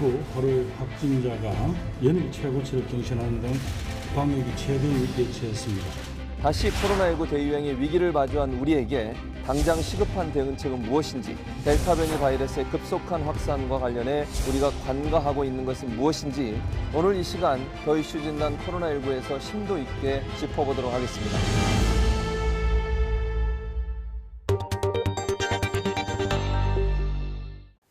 코로나19 하루 확진자가 연일 최고치를 경신하는 등 방역이 최대의 위기에 처했습니다. 다시 코로나19 대유행의 위기를 마주한 우리에게 당장 시급한 대응책은 무엇인지, 델타 변이 바이러스의 급속한 확산과 관련해 우리가 관가하고 있는 것은 무엇인지 오늘 이 시간 더 이슈 진단 코로나19에서 심도 있게 짚어보도록 하겠습니다.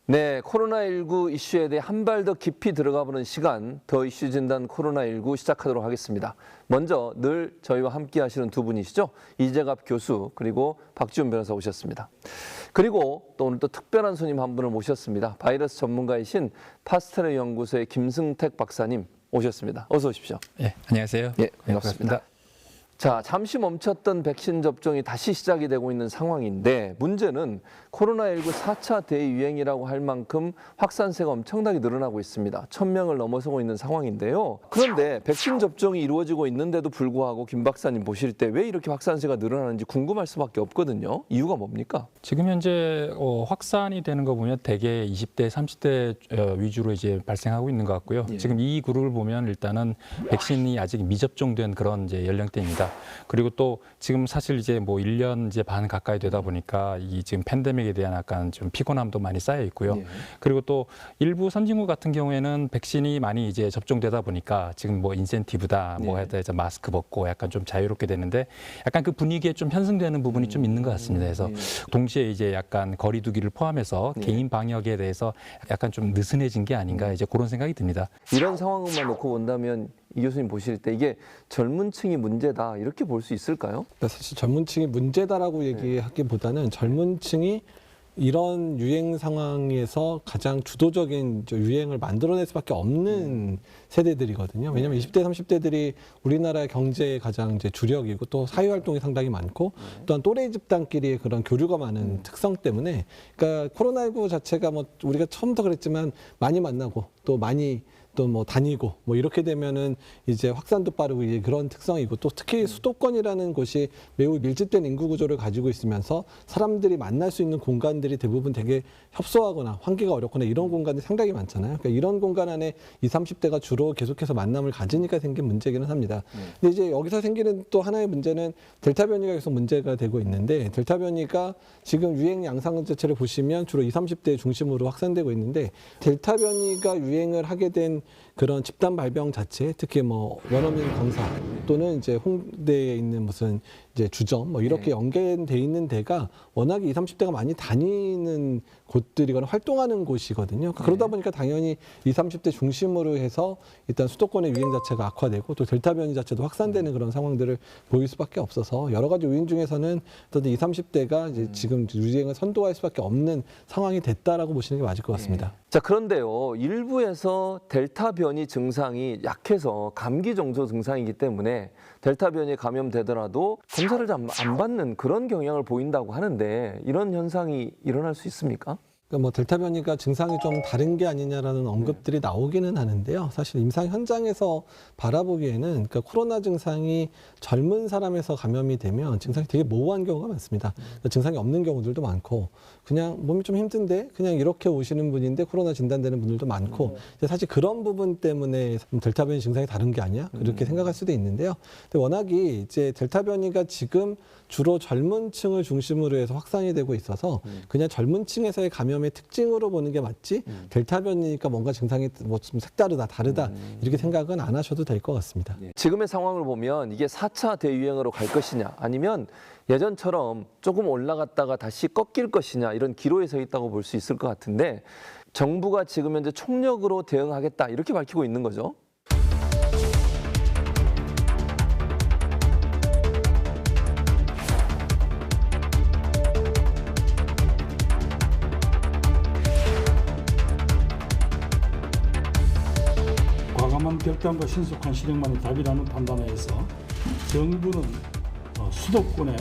네, 코로나19 이슈에 대해 한 발 더 깊이 들어가보는 시간, 더 이슈 진단 코로나19 시작하도록 하겠습니다. 먼저 늘 저희와 함께 하시는 두 분이시죠. 이재갑 교수 그리고 박지훈 변호사 오셨습니다. 그리고 또 오늘 또 특별한 손님 한 분을 모셨습니다. 바이러스 전문가이신 파스테르 연구소의 김승택 박사님 오셨습니다. 어서 오십시오. 네, 안녕하세요. 예, 반갑습니다. 자, 잠시 멈췄던 백신 접종이 다시 시작이 되고 있는 상황인데 문제는 코로나19 4차 대유행이라고 할 만큼 확산세가 엄청나게 늘어나고 있습니다. 1,000명을 넘어서고 있는 상황인데요. 그런데 백신 접종이 이루어지고 있는데도 불구하고 김 박사님 보실 때 왜 이렇게 확산세가 늘어나는지 궁금할 수밖에 없거든요. 이유가 뭡니까? 지금 현재 확산이 되는 거 보면 대개 20대, 30대 위주로 이제 발생하고 있는 것 같고요. 예. 지금 이 그룹을 보면 일단은 백신이 아직 미접종된 그런 이제 연령대입니다. 그리고 또 지금 사실 이제 뭐 1년 이제 반 가까이 되다 보니까 이 지금 팬데믹에 대한 약간 좀 피곤함도 많이 쌓여 있고요. 예. 그리고 또 일부 선진국 같은 경우에는 백신이 많이 이제 접종되다 보니까 지금 뭐 인센티브다, 뭐 예. 해서 마스크 벗고 약간 좀 자유롭게 되는데 약간 그 분위기에 좀 편승되는 부분이 좀 있는 것 같습니다. 그래서 동시에 이제 약간 거리두기를 포함해서 예. 개인 방역에 대해서 약간 좀 느슨해진 게 아닌가 이제 그런 생각이 듭니다. 이런 상황만 놓고 본다면 이 교수님 보실 때 이게 젊은 층이 문제다 이렇게 볼 수 있을까요? 사실 젊은 층이 문제다라고 얘기하기보다는 젊은 층이 이런 유행 상황에서 가장 주도적인 유행을 만들어낼 수밖에 없는 세대들이거든요. 왜냐하면 20대, 30대들이 우리나라의 경제의 가장 이제 주력이고 또 사회활동이 상당히 많고 또한 또래 집단끼리의 그런 교류가 많은 특성 때문에 그러니까 코로나19 자체가 뭐 우리가 처음부터 그랬지만 많이 만나고 또 많이 또 뭐 다니고 뭐 이렇게 되면은 이제 확산도 빠르고 이제 그런 특성이고 또 특히 수도권이라는 곳이 매우 밀집된 인구 구조를 가지고 있으면서 사람들이 만날 수 있는 공간들이 대부분 되게 협소하거나 환기가 어렵거나 이런 공간이 상당히 많잖아요. 그러니까 이런 공간 안에 20, 30대가 주로 계속해서 만남을 가지니까 생긴 문제기는 합니다. 근데 이제 여기서 생기는 또 하나의 문제는 델타 변이가 계속 문제가 되고 있는데 델타 변이가 지금 유행 양상 자체를 보시면 주로 20, 30대 중심으로 확산되고 있는데 델타 변이가 유행을 하게 된 그런 집단 발병 자체, 특히 뭐 원어민 강사 또는 이제 홍대에 있는 무슨 이제 주점 뭐 이렇게 연계돼 있는 데가 워낙에 20, 30대가 많이 다니는 곳들이거나 활동하는 곳이거든요. 그러다 보니까 당연히 20, 30대 중심으로 해서 일단 수도권의 유행 자체가 악화되고 또 델타 변이 자체도 확산되는 그런 상황들을 보일 수밖에 없어서 여러 가지 요인 중에서는 어떤 20, 30대가 이제 지금 유행을 선도할 수밖에 없는 상황이 됐다라고 보시는 게 맞을 것 같습니다. 자, 그런데요. 일부에서 델타 변이 증상이 약해서 감기 정도 증상이기 때문에 델타 변이에 감염되더라도 검사를 안 받는 그런 경향을 보인다고 하는데 이런 현상이 일어날 수 있습니까? 그러니까 뭐 델타 변이가 증상이 좀 다른 게 아니냐라는 언급들이 나오기는 하는데요. 사실 임상 현장에서 바라보기에는 그러니까 코로나 증상이 젊은 사람에서 감염이 되면 증상이 되게 모호한 경우가 많습니다. 그러니까 증상이 없는 경우들도 많고 그냥 몸이 좀 힘든데 그냥 이렇게 오시는 분인데 코로나 진단되는 분들도 많고 사실 그런 부분 때문에 델타 변이 증상이 다른 게 아니야? 그렇게 생각할 수도 있는데요. 근데 워낙이 이제 델타 변이가 지금 주로 젊은 층을 중심으로 해서 확산이 되고 있어서 그냥 젊은 층에서의 감염의 특징으로 보는 게 맞지 델타 변이니까 뭔가 증상이 뭐 좀 색다르다, 다르다 이렇게 생각은 안 하셔도 될 것 같습니다. 지금의 상황을 보면 이게 4차 대유행으로 갈 것이냐 아니면 예전처럼 조금 올라갔다가 다시 꺾일 것이냐 이런 기로에 서 있다고 볼 수 있을 것 같은데 정부가 지금 현재 총력으로 대응하겠다 이렇게 밝히고 있는 거죠. 과감한 결단과 신속한 실행만이 답이라는 판단하에서 정부는 수도권에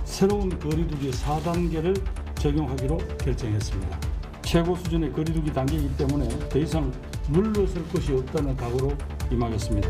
새로운 거리두기 4단계를 적용하기로 결정했습니다. 최고 수준의 거리두기 단계이기 때문에 더 이상 물러설 것이 없다는 각오로 임하겠습니다.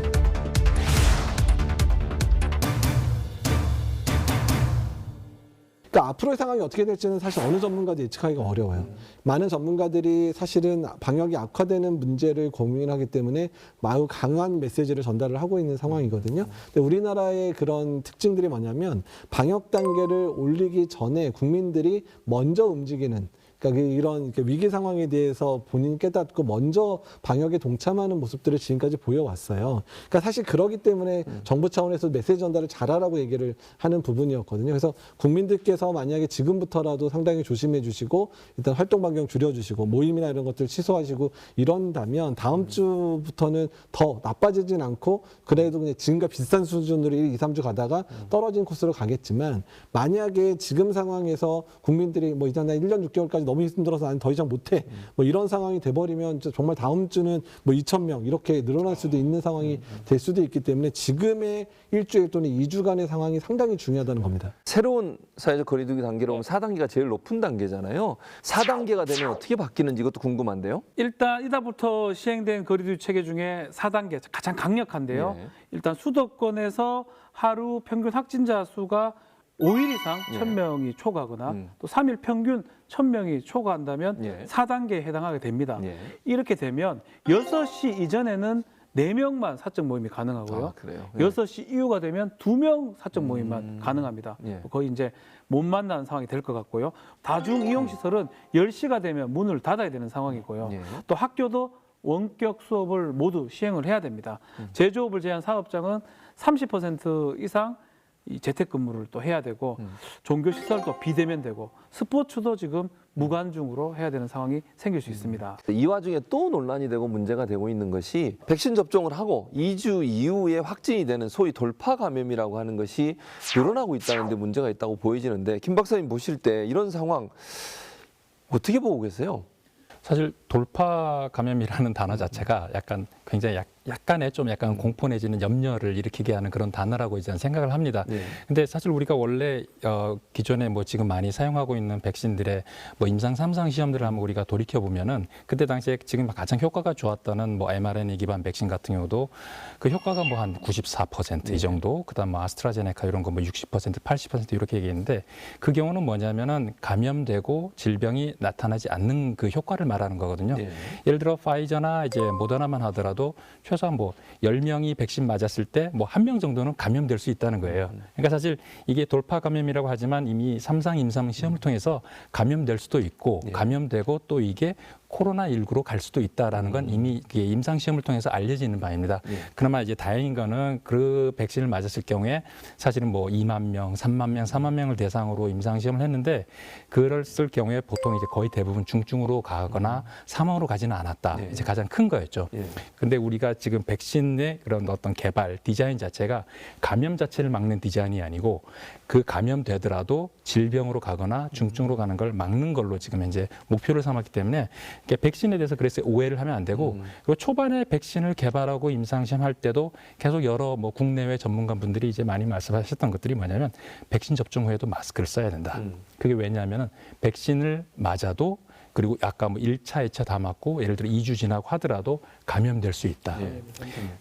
그러니까 앞으로의 상황이 어떻게 될지는 사실 어느 전문가도 예측하기가 어려워요. 많은 전문가들이 사실은 방역이 악화되는 문제를 고민하기 때문에 매우 강한 메시지를 전달을 하고 있는 상황이거든요. 근데 우리나라의 그런 특징들이 뭐냐면 방역 단계를 올리기 전에 국민들이 먼저 움직이는, 그러니까 이런 위기 상황에 대해서 본인이 깨닫고 먼저 방역에 동참하는 모습들을 지금까지 보여왔어요. 그러니까 사실 그러기 때문에 정부 차원에서 메시지 전달을 잘하라고 얘기를 하는 부분이었거든요. 그래서 국민들께서 만약에 지금부터라도 상당히 조심해 주시고 일단 활동 반경 줄여주시고 모임이나 이런 것들 취소하시고 이런다면 다음 주부터는 더 나빠지진 않고 그래도 그냥 지금과 비슷한 수준으로 1, 2, 3주 가다가 떨어진 코스로 가겠지만, 만약에 지금 상황에서 국민들이 뭐 이제 나 1년 6개월까지 너무 힘들어서 나는 더 이상 못해, 뭐 이런 상황이 돼버리면 정말 다음 주는 뭐 2,000명 이렇게 늘어날 수도 있는 상황이 될 수도 있기 때문에 지금의 일주일 또는 2주간의 상황이 상당히 중요하다는 겁니다. 새로운 사회적 거리두기 단계로 보면 4단계가 제일 높은 단계잖아요. 4단계가 되면 어떻게 바뀌는지 이것도 궁금한데요. 일단 이달부터 시행된 거리두기 체계 중에 4단계 가장 강력한데요. 네. 일단 수도권에서 하루 평균 확진자 수가 5일 이상 1,000명이 초과하거나 또 3일 평균 1,000명이 초과한다면 예. 4단계에 해당하게 됩니다. 예. 이렇게 되면 6시 이전에는 4명만 사적 모임이 가능하고요. 아, 그래요? 6시 이후가 되면 2명 사적 모임만 가능합니다. 예. 거의 이제 못 만나는 상황이 될 것 같고요. 다중 이용 시설은 10시가 되면 문을 닫아야 되는 상황이고요. 예. 또 학교도 원격 수업을 모두 시행을 해야 됩니다. 제조업을 제한 사업장은 30% 이상 이 재택근무를 또 해야 되고 종교시설도 비대면되고 스포츠도 지금 무관중으로 해야 되는 상황이 생길 수 있습니다. 이 와중에 또 논란이 되고 문제가 되고 있는 것이 백신 접종을 하고 2주 이후에 확진이 되는 소위 돌파 감염이라고 하는 것이 늘어나고 있다는 데 문제가 있다고 보여지는데, 김 박사님 보실 때 이런 상황 어떻게 보고 계세요? 사실 돌파 감염이라는 단어 자체가 약간 굉장히 약간의 좀 약간 공포 내지는 염려를 일으키게 하는 그런 단어라고 이제 생각을 합니다. 네. 근데 사실 우리가 원래 기존에 뭐 지금 많이 사용하고 있는 백신들의 뭐 임상 3상 시험들을 한번 우리가 돌이켜 보면은 그때 당시에 지금 가장 효과가 좋았다는 뭐 mRNA 기반 백신 같은 경우도 그 효과가 뭐 한 94% 이 정도, 그다음 뭐 아스트라제네카 이런 거 뭐 60%, 80% 이렇게 얘기했는데, 그 경우는 뭐냐면은 감염되고 질병이 나타나지 않는 그 효과를 말하는 거거든요. 네. 예를 들어 파이저나 이제 모더나만 하더라도 최소한 뭐 10명이 백신 맞았을 때 뭐 1명 정도는 감염될 수 있다는 거예요. 그러니까 사실 이게 돌파 감염이라고 하지만 이미 3상 임상 시험을 통해서 감염될 수도 있고 감염되고 또 이게 코로나19로 갈 수도 있다라는 건 이미 임상 시험을 통해서 알려지는 바입니다. 그나마 이제 다행인 거는 그 백신을 맞았을 경우에 사실은 뭐 2만 명, 3만 명, 4만 명을 대상으로 임상 시험을 했는데, 그랬을 경우에 보통 이제 거의 대부분 중증으로 가거나 사망으로 가지는 않았다. 이제 가장 큰 거였죠. 근데 우리가 지금 백신의 그런 어떤 개발 디자인 자체가 감염 자체를 막는 디자인이 아니고 그 감염되더라도 질병으로 가거나 중증으로 가는 걸 막는 걸로 지금 현재 목표를 삼았기 때문에 백신에 대해서 그래서 오해를 하면 안 되고, 그리고 초반에 백신을 개발하고 임상시험할 때도 계속 여러 뭐 국내외 전문가분들이 이제 많이 말씀하셨던 것들이 뭐냐면 백신 접종 후에도 마스크를 써야 된다. 그게 왜냐하면 백신을 맞아도, 그리고 아까 뭐 1차, 2차 다 맞고 예를 들어 2주 지나고 하더라도 감염될 수 있다.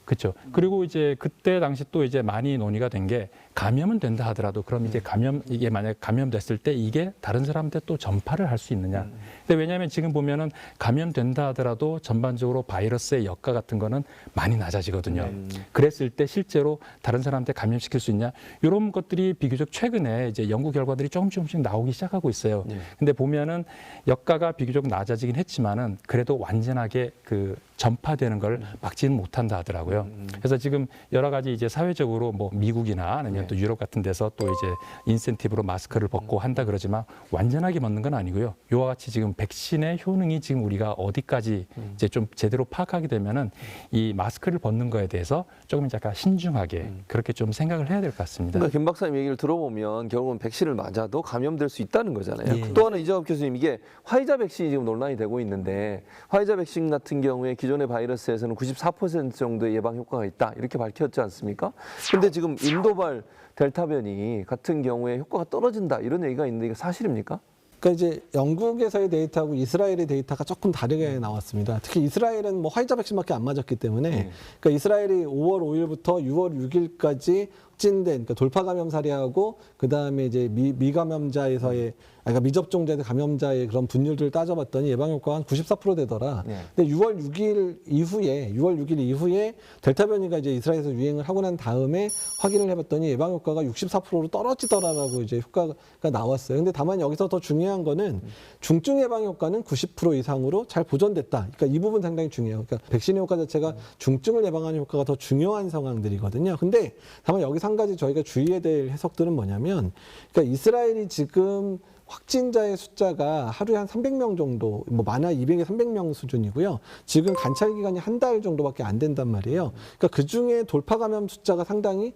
그렇죠. 그리고 이제 그때 당시 또 이제 많이 논의가 된 게, 감염은 된다 하더라도 그럼 이제 이게 만약 감염됐을 때 이게 다른 사람한테 또 전파를 할 수 있느냐. 근데 왜냐하면 지금 보면은 감염된다 하더라도 전반적으로 바이러스의 역가 같은 거는 많이 낮아지거든요. 그랬을 때 실제로 다른 사람한테 감염시킬 수 있냐. 이런 것들이 비교적 최근에 이제 연구 결과들이 조금씩 나오기 시작하고 있어요. 근데 보면은 역가가 비교적 낮아지긴 했지만은 그래도 완전하게 그 전파되는 걸 막지는 못한다 하더라고요. 그래서 지금 여러 가지 이제 사회적으로 뭐 미국이나 아니면 또 유럽 같은 데서 또 이제 인센티브로 마스크를 벗고 한다 그러지만 완전하게 벗는 건 아니고요. 이와 같이 지금 백신의 효능이 지금 우리가 어디까지 이제 좀 제대로 파악하게 되면은 이 마스크를 벗는 거에 대해서 조금 약간 신중하게 그렇게 좀 생각을 해야 될 것 같습니다. 그러니까 김 박사님 얘기를 들어보면 결국은 백신을 맞아도 감염될 수 있다는 거잖아요. 예. 또 하나 이재갑 교수님, 이게 화이자 백신이 지금 논란이 되고 있는데, 화이자 백신 같은 경우에 기존의 바이러스에서는 94% 정도의 예방 효과가 있다 이렇게 밝혔지 않습니까? 근데 지금 인도발 델타 변이 같은 경우에 효과가 떨어진다 이런 얘기가 있는데 이게 사실입니까? 그러니까 이제 영국에서의 데이터하고 이스라엘의 데이터가 조금 다르게 나왔습니다. 특히 이스라엘은 뭐 화이자 백신밖에 안 맞았기 때문에, 그러니까 이스라엘이 5월 5일부터 6월 6일까지 확진된 그러니까 돌파 감염 사례하고 그다음에 이제 미감염자에서의 그러니까 미접종자의 감염자의 그런 분율들을 따져봤더니 예방 효과가 한 94% 되더라. 네. 근데 6월 6일 이후에 델타 변이가 이제 이스라엘에서 유행을 하고 난 다음에 확인을 해봤더니 예방 효과가 64%로 떨어지더라라고 이제 효과가 나왔어요. 근데 다만 여기서 더 중요한 거는 중증 예방 효과는 90% 이상으로 잘 보존됐다. 그러니까 이 부분 상당히 중요해요. 그러니까 백신의 효과 자체가 중증을 예방하는 효과가 더 중요한 상황들이거든요. 근데 다만 여기서 한 가지 저희가 주의해야 될 해석들은 뭐냐면, 그러니까 이스라엘이 지금 확진자의 숫자가 하루에 한 300명 정도, 뭐 많아 200에 300명 수준이고요. 지금 관찰 기간이 한 달 정도밖에 안 된단 말이에요. 그러니까 그 중에 돌파 감염 숫자가 상당히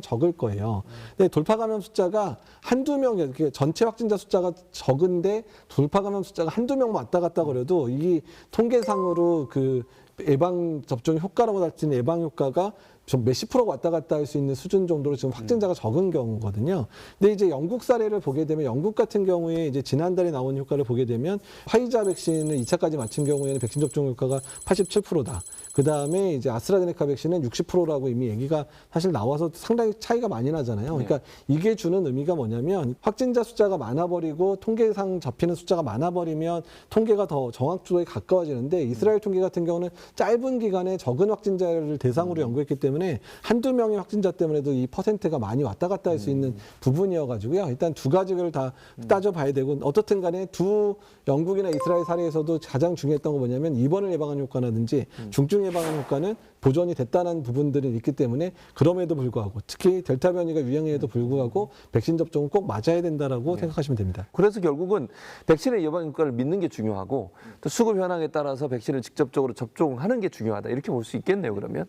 적을 거예요. 근데 돌파 감염 숫자가 한두 명, 전체 확진자 숫자가 적은데 돌파 감염 숫자가 한두 명 왔다 갔다 그래도 이 통계상으로 그 예방 접종 효과라고 따지는 예방 효과가 좀 몇십 프로 왔다 갔다 할 수 있는 수준 정도로 지금 확진자가 적은 경우거든요. 근데 이제 영국 사례를 보게 되면 영국 같은 경우에 이제 지난달에 나온 효과를 보게 되면 화이자 백신을 2차까지 맞춘 경우에는 백신 접종 효과가 87%다. 그 다음에 이제 아스트라제네카 백신은 60%라고 이미 얘기가 사실 나와서 상당히 차이가 많이 나잖아요. 그러니까 이게 주는 의미가 뭐냐면 확진자 숫자가 많아버리고 통계상 잡히는 숫자가 많아버리면 통계가 더 정확도에 가까워지는데 이스라엘 통계 같은 경우는 짧은 기간에 적은 확진자를 대상으로 연구했기 때문에 한두 명의 확진자 때문에도 이 퍼센트가 많이 왔다 갔다 할 수 있는 부분이어가지고요. 일단 두 가지를 다 따져봐야 되고 어떻든 간에 두 영국이나 이스라엘 사례에서도 가장 중요했던 건 뭐냐면 입원을 예방하는 효과라든지 중증 예방하는 효과는 보존이 됐다는 부분들이 있기 때문에 그럼에도 불구하고 특히 델타 변이가 유행에도 불구하고 백신 접종은 꼭 맞아야 된다라고 생각하시면 됩니다. 그래서 결국은 백신의 예방 효과를 믿는 게 중요하고 또 수급 현황에 따라서 백신을 직접적으로 접종하는 게 중요하다. 이렇게 볼 수 있겠네요, 그러면.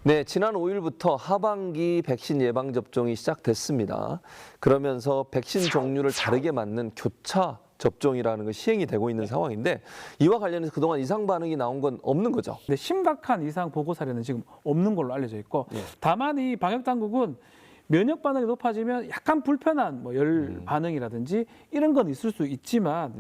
네, 지난 5일부터 하반기 백신 예방 접종이 시작됐습니다. 그러면서 백신 종류를 다르게 맞는 교차 접종이라는 것 시행이 되고 있는 상황인데 이와 관련해서 그동안 이상 반응이 나온 건 없는 거죠? 근데 심각한 이상 보고 사례는 지금 없는 걸로 알려져 있고 다만 이 방역 당국은 면역 반응이 높아지면 약간 불편한 뭐 열 반응이라든지 이런 건 있을 수 있지만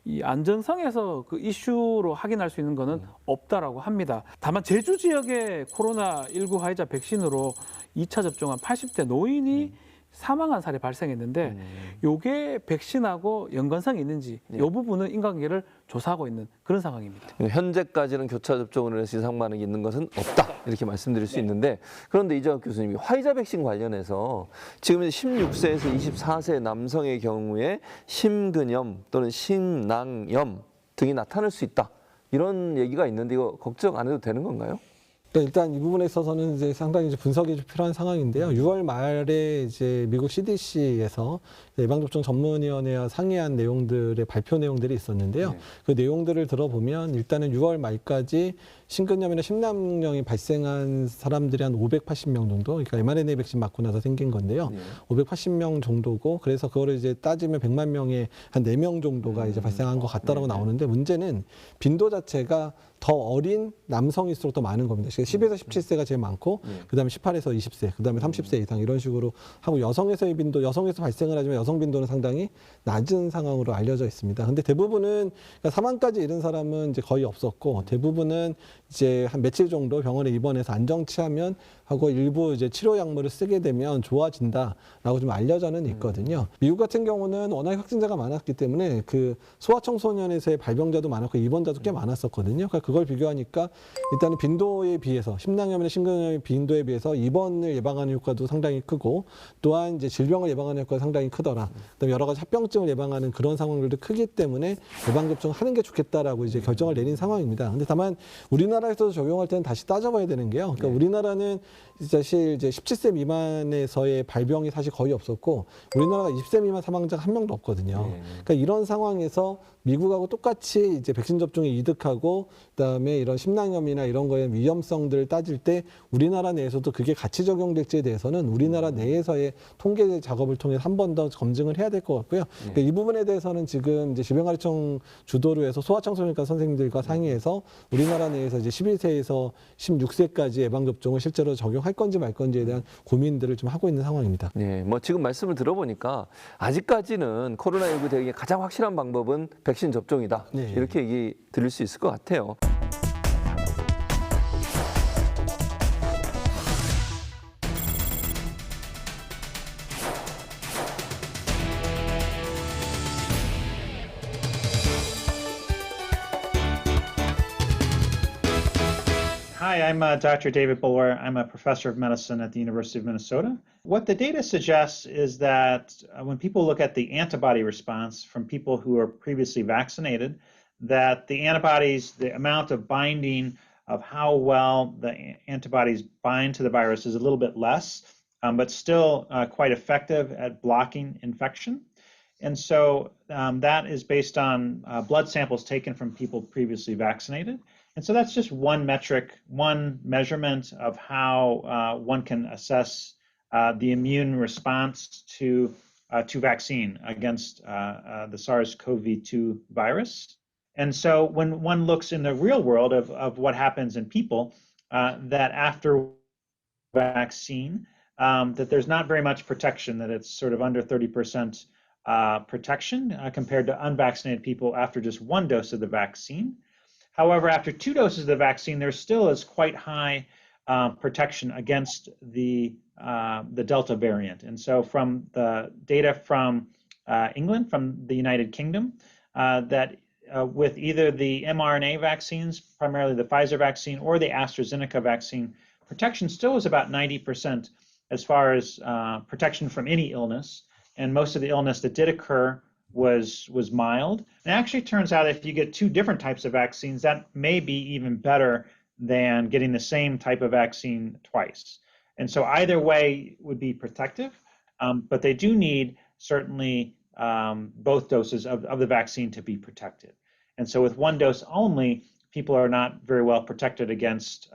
이 안전성에서 그 이슈로 확인할 수 있는 거는 없다라고 합니다. 다만 제주 지역의 코로나19 화이자 백신으로 2차 접종한 80대 노인이 사망한 사례 발생했는데 요게 백신하고 연관성이 있는지 이 부분은 인과관계를 조사하고 있는 그런 상황입니다. 현재까지는 교차 접종을 해서 이상 반응이 있는 것은 없다 이렇게 말씀드릴 수 있는데 그런데 이재갑 교수님이 화이자 백신 관련해서 지금 16세에서 24세 남성의 경우에 심근염 또는 심낭염 등이 나타날 수 있다 이런 얘기가 있는데 이거 걱정 안 해도 되는 건가요? 일단 이 부분에 있어서는 이제 상당히 분석이 좀 필요한 상황인데요. 6월 말에 이제 미국 CDC에서 예방접종 전문위원회와 상의한 내용들의 발표 내용들이 있었는데요. 그 내용들을 들어보면 일단은 6월 말까지 심근염이나 심낭염이 발생한 사람들이 한 580명 정도, 그러니까 mRNA 백신 맞고 나서 생긴 건데요. 580명 정도고, 그래서 그거를 이제 따지면 100만 명에 한 4명 정도가 이제 발생한 것 같다라고 나오는데 문제는 빈도 자체가 더 어린 남성일수록 더 많은 겁니다. 10에서 17세가 제일 많고, 그 다음에 18에서 20세, 그 다음에 30세 이상 이런 식으로 하고 여성에서의 빈도, 여성에서 발생을 하지만 여성 빈도는 상당히 낮은 상황으로 알려져 있습니다. 근데 대부분은 그러니까 사망까지 이른 사람은 이제 거의 없었고, 대부분은 이제 한 며칠 정도 병원에 입원해서 안정치하면 하고 일부 이제 치료 약물을 쓰게 되면 좋아진다라고 좀 알려져는 있거든요. 미국 같은 경우는 워낙 확진자가 많았기 때문에 그 소아청소년에서의 발병자도 많았고 입원자도 꽤 많았었거든요. 그러니까 그걸 비교하니까 일단은 빈도에 비해서 심낭염이나 심근염의 빈도에 비해서 입원을 예방하는 효과도 상당히 크고 또한 이제 질병을 예방하는 효과가 상당히 크더라. 그다음에 여러 가지 합병증을 예방하는 그런 상황들도 크기 때문에 예방접종을 하는 게 좋겠다라고 이제 결정을 내린 상황입니다. 근데 다만 우리나라에서 적용할 때는 다시 따져봐야 되는 게요. 그러니까 우리나라는 사실 이제 17세 미만에서의 발병이 사실 거의 없었고 우리나라가 20세 미만 사망자가 한 명도 없거든요. 그러니까 이런 상황에서 미국하고 똑같이 이제 백신 접종에 이득하고 그다음에 이런 심낭염이나 이런 거에 위험성 필요성들을 따질 때 우리나라 내에서도 그게 같이 적용될지에 대해서는 우리나라 내에서의 통계 작업을 통해서 한 번 더 검증을 해야 될 것 같고요. 그러니까 이 부분에 대해서는 지금 이제 질병관리청 주도로 해서 소아청소년과 선생님들과 상의해서 우리나라 내에서 이제 11세에서 16세까지 예방접종을 실제로 적용할 건지 말 건지에 대한 고민들을 좀 하고 있는 상황입니다. 네, 뭐 지금 말씀을 들어보니까 아직까지는 코로나19 대응의 가장 확실한 방법은 백신 접종이다. 네. 이렇게 얘기 드릴 수 있을 것 같아요. Hi, I'm Dr. David Bulwer. I'm a professor of medicine at the University of Minnesota. What the data suggests is that when people look at the antibody response from people who are previously vaccinated, that the antibodies, the amount of binding of how well the antibodies bind to the virus is a little bit less, but still quite effective at blocking infection. And so that is based on blood samples taken from people previously vaccinated. And so that's just one metric, one measurement of how one can assess the immune response to vaccine against the SARS-CoV-2 virus. And so when one looks in the real world of what happens in people, that after vaccine, that there's not very much protection, that it's sort of under 30% protection compared to unvaccinated people after just one dose of the vaccine. However, after 2 doses of the vaccine, there still is quite high protection against the Delta variant. And so from the data from England, from the United Kingdom, that with either the mRNA vaccines, primarily the Pfizer vaccine or the AstraZeneca vaccine, protection still is about 90% as far as protection from any illness. And most of the illness that did occur was mild. And it actually turns out if you get 2 different types of vaccines, that may be even better than getting the same type of vaccine twice. And so either way would be protective, but they do need certainly both doses of the vaccine to be protected. And so with 1 dose only, people are not very well protected against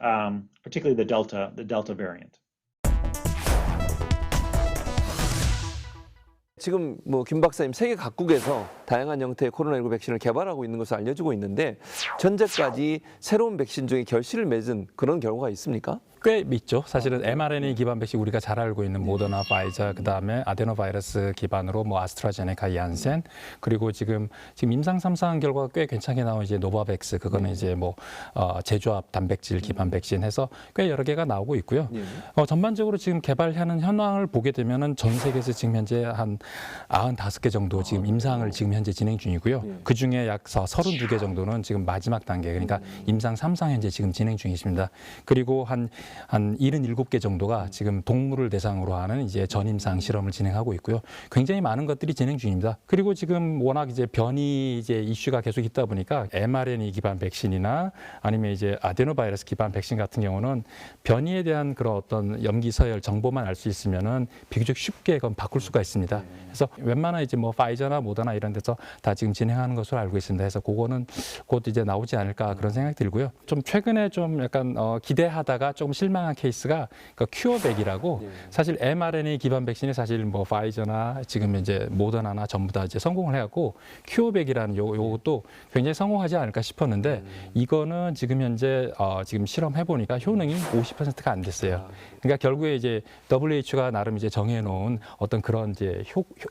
particularly the Delta variant. 지금 뭐 김 박사님 세계 각국에서 다양한 형태의 코로나19 백신을 개발하고 있는 것으로 알려지고 있는데 현재까지 새로운 백신 중에 결실을 맺은 그런 결과가 있습니까? 꽤 있죠. 사실은 mRNA 기반 백신 우리가 잘 알고 있는 모더나, 파이저, 그다음에 아데노바이러스 기반으로 뭐 아스트라제네카, 얀센, 그리고 지금 임상 3상 결과가 꽤 괜찮게 나온 이제 노바백스, 그거는 이제 뭐 제조합 단백질 기반 백신 해서 꽤 여러 개가 나오고 있고요. 전반적으로 지금 개발하는 현황을 보게 되면은 전 세계에서 지금 현재 한 95개 정도 지금 임상을 지금 현재 진행 중이고요. 그 중에 약 32개 정도는 지금 마지막 단계, 그러니까 임상 3상 현재 지금 진행 중이십니다. 그리고 한 77개 정도가 지금 동물을 대상으로 하는 이제 전임상 실험을 진행하고 있고요. 굉장히 많은 것들이 진행 중입니다. 그리고 지금 워낙 이제 변이 이제 이슈가 계속 있다 보니까 mRNA 기반 백신이나 아니면 이제 아데노바이러스 기반 백신 같은 경우는 변이에 대한 그런 어떤 염기 서열 정보만 알 수 있으면은 비교적 쉽게 그건 바꿀 수가 있습니다. 그래서 웬만한 이제 뭐 파이저나 모더나 이런 데서 다 지금 진행하는 것으로 알고 있습니다. 그래서 그거는 곧 이제 나오지 않을까 그런 생각이 들고요. 좀 최근에 좀 약간 기대하다가 좀 실망한 케이스가 그 큐어백이라고 사실 mRNA 기반 백신이 사실 뭐 파이저나 지금 이제 모더나나 전부 다 이제 성공을 해갖고 큐어백이라는 요것도 굉장히 성공하지 않을까 싶었는데 이거는 지금 현재 지금 실험해 보니까 효능이 50%가 안 됐어요. 그러니까 결국에 이제 WHO가 나름 이제 정해놓은 어떤 그런 이제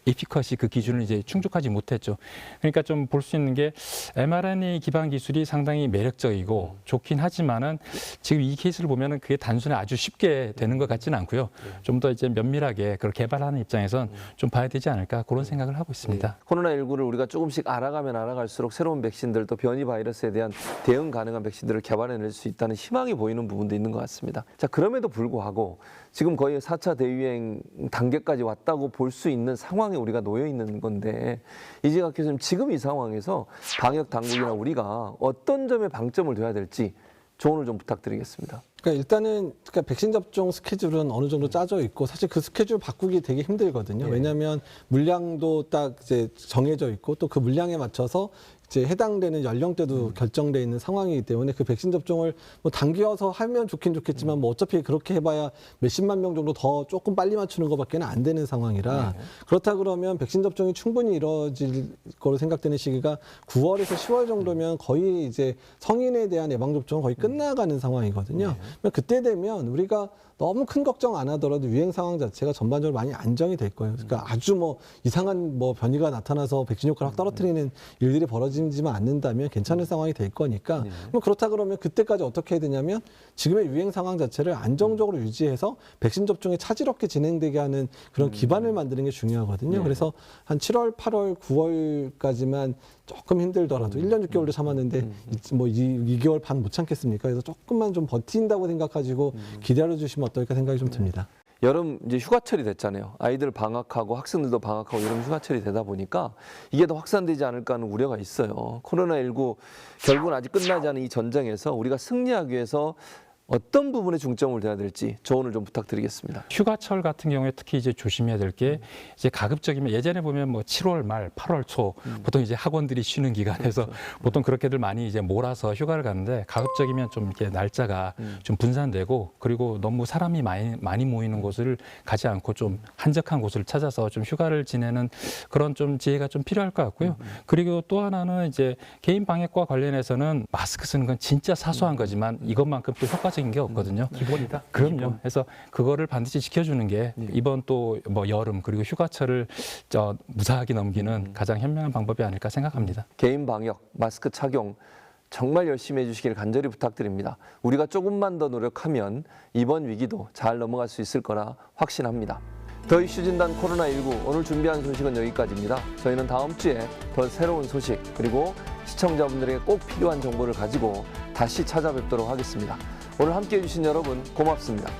에피커시 그 기준을 이제 충족하지 못했죠. 그러니까 좀 볼 수 있는 게 mRNA 기반 기술이 상당히 매력적이고 좋긴 하지만은 지금 이 케이스를 보면은 그게 단순히 아주 쉽게 되는 것 같지는 않고요. 좀 더 이제 면밀하게 그걸 개발하는 입장에선 좀 봐야 되지 않을까 그런 생각을 하고 있습니다. 코로나19를 우리가 조금씩 알아가면 알아갈수록 새로운 백신들 또 변이 바이러스에 대한 대응 가능한 백신들을 개발해낼 수 있다는 희망이 보이는 부분도 있는 것 같습니다. 자, 그럼에도 불구하고 지금 거의 4차 대유행 단계까지 왔다고 볼 수 있는 상황에 우리가 놓여 있는 건데 이재갑 교수님 지금 이 상황에서 방역 당국이나 우리가 어떤 점에 방점을 둬야 될지 조언을 좀 부탁드리겠습니다. 그러니까 일단은 백신 접종 스케줄은 어느 정도 짜져 있고 사실 그 스케줄 바꾸기 되게 힘들거든요. 왜냐하면 물량도 딱 이제 정해져 있고 또 그 물량에 맞춰서 이제 해당되는 연령대도 결정돼 있는 상황이기 때문에 그 백신 접종을 뭐 당겨서 하면 좋긴 좋겠지만 뭐 어차피 그렇게 해봐야 몇십만 명 정도 더 조금 빨리 맞추는 것밖에는 안 되는 상황이라 그렇다 그러면 백신 접종이 충분히 이루어질 거로 생각되는 시기가 9월에서 10월 정도면 거의 이제 성인에 대한 예방 접종은 거의 끝나가는 상황이거든요. 그때 되면 우리가 너무 큰 걱정 안 하더라도 유행 상황 자체가 전반적으로 많이 안정이 될 거예요. 그러니까 아주 뭐 이상한 뭐 변이가 나타나서 백신 효과를 확 떨어뜨리는 일들이 벌어지지만 않는다면 괜찮은 상황이 될 거니까 그렇다 그러면 그때까지 어떻게 해야 되냐면 지금의 유행 상황 자체를 안정적으로 유지해서 백신 접종이 차질없게 진행되게 하는 그런 기반을 만드는 게 중요하거든요. 그래서 한 7월, 8월, 9월까지만 조금 힘들더라도 1년 6개월도 참았는데 뭐 2개월 반 못 참겠습니까? 그래서 조금만 좀 버틴다고 생각하시고 기다려 주시면 어떨까 생각이 좀 듭니다. 여름 이제 휴가철이 됐잖아요. 아이들 방학하고 학생들도 방학하고 여름 휴가철이 되다 보니까 이게 더 확산되지 않을까 하는 우려가 있어요. 코로나19 결국은 아직 끝나지 않은 이 전쟁에서 우리가 승리하기 위해서 어떤 부분에 중점을 둬야 될지 조언을 좀 부탁드리겠습니다. 휴가철 같은 경우에 특히 이제 조심해야 될 게 이제 가급적이면 예전에 보면 뭐 7월 말, 8월 초 보통 이제 학원들이 쉬는 기간에서 보통 그렇게들 많이 이제 몰아서 휴가를 가는데 가급적이면 좀 이렇게 날짜가 좀 분산되고 그리고 너무 사람이 많이 모이는 곳을 가지 않고 좀 한적한 곳을 찾아서 좀 휴가를 지내는 그런 좀 지혜가 좀 필요할 것 같고요. 그리고 또 하나는 이제 개인 방역과 관련해서는 마스크 쓰는 건 진짜 사소한 거지만 이것만큼 또 효과적인 게 없거든요. 기본이다. 그럼요. 기본. 그래서 그거를 반드시 지켜주는 게 이번 또 뭐 여름 그리고 휴가철을 무사하게 넘기는 가장 현명한 방법이 아닐까 생각합니다. 개인 방역, 마스크 착용 정말 열심히 해주시길 간절히 부탁드립니다. 우리가 조금만 더 노력하면 이번 위기도 잘 넘어갈 수 있을 거라 확신합니다. 더 이슈 진단 코로나19 오늘 준비한 소식은 여기까지입니다. 저희는 다음 주에 더 새로운 소식 그리고 시청자분들에게 꼭 필요한 정보를 가지고 다시 찾아뵙도록 하겠습니다. 오늘 함께해 주신 여러분 고맙습니다.